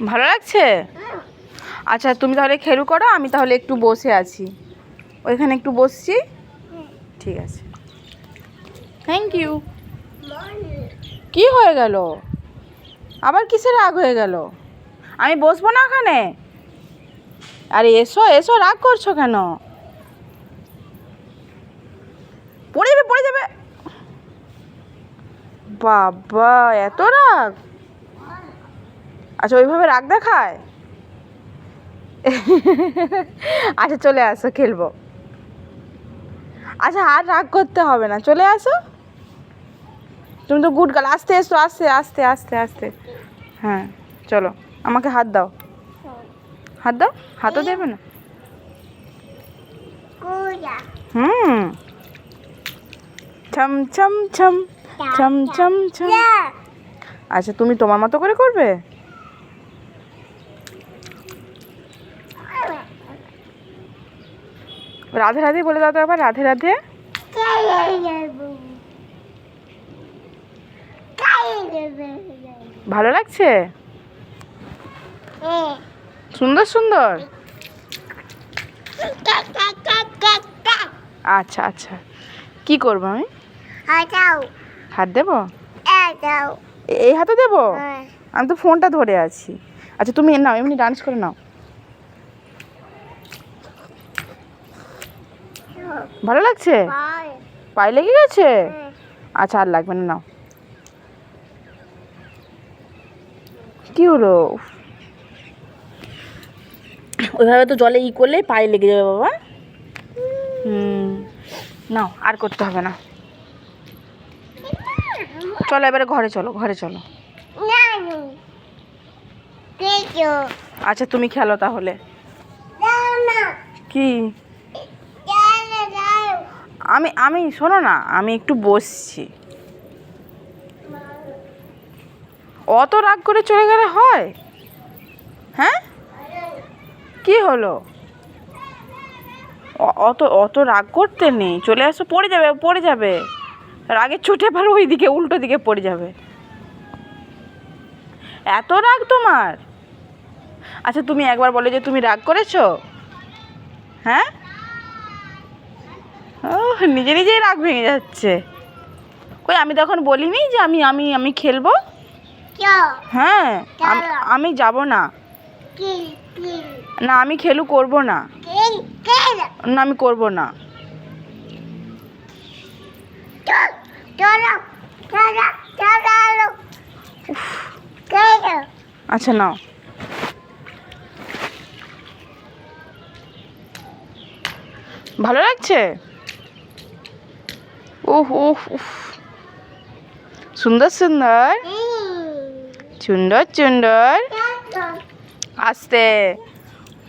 ভালো লাগছে? আচ্ছা তুমি তাহলে খেলু করো, আমি তাহলে একটু বসে আছি, ওইখানে একটু বসছি। ঠিক আছে, থ্যাংক ইউ। কি হয়ে গেল? আবার কিসের রাগ হয়ে গেল? আমি বসবো না ওখানে? আরে এসো এসো, রাগ করছো কেন? পড়ে যাবে পড়ে যাবে। বাবা এত রাগ! আচ্ছা ওইভাবে রাগ দেখায়? আচ্ছা চলে আসো, খেলবো। আচ্ছা আর রাগ করতে হবে না, চলে আসো। তুমি তো গুড গার্ল। আস্তে এসো, আস্তে আস্তে আস্তে আস্তে। হ্যাঁ চলো, আমাকে হাত দাও। হাত দাও, হাতও দেবে না? হুম, ছম ছম ছম ছম ছম ছম। আচ্ছা তুমি তোমার মতো করে করবে? রাধে রাধে বলে দাও তো আবার, রাধে রাধে। ভালো লাগছে? সুন্দর সুন্দর। আচ্ছা আচ্ছা, কি করবো আমি? হাত দেবো? এই হাতে দেবো? আমি তো ফোনটা ধরে আছি। আচ্ছা তুমি নাও, এমনি ডান্স করে নাও। ভালো লাগছে? পায়ে লেগে গেছে? আচ্ছা আর লাগবে না, নাও। কি হলো? ওইভাবে তো জলে ই করলেই পায়ে লেগে যাবে বাবা। নাও, আর করতে হবে না। চলো এবারে ঘরে চলো, ঘরে চলো। আচ্ছা তুমি খেলো তাহলে। কি? আমি আমি শোনো না, আমি একটু বসছি। অত রাগ করে চলে গেলে হয়? হ্যাঁ কি হলো? অত অত রাগ করতে নেই, চলে আসো। পড়ে যাবে পড়ে যাবে, রাগের চোটে আবার ওই দিকে উল্টো দিকে পড়ে যাবে। এত রাগ তোমার? আচ্ছা তুমি একবার বলে যে তুমি রাগ করেছো। হ্যাঁ, ও নিজে নিজেই রাগ ভেঙে যাচ্ছে। কই আমি তখন বলিনি যে আমি আমি আমি খেলবো? হ্যাঁ আমি যাব না। না আমি খেলু করব না। না আমি করব না। আচ্ছা নাও। ভালো লাগছে? উফ উফ উফ, সুন্দর সুন্দর সুন্দর সুন্দর। আস্তে,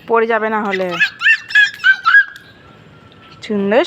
পড়ে যাবে না হলে। সুন্দর।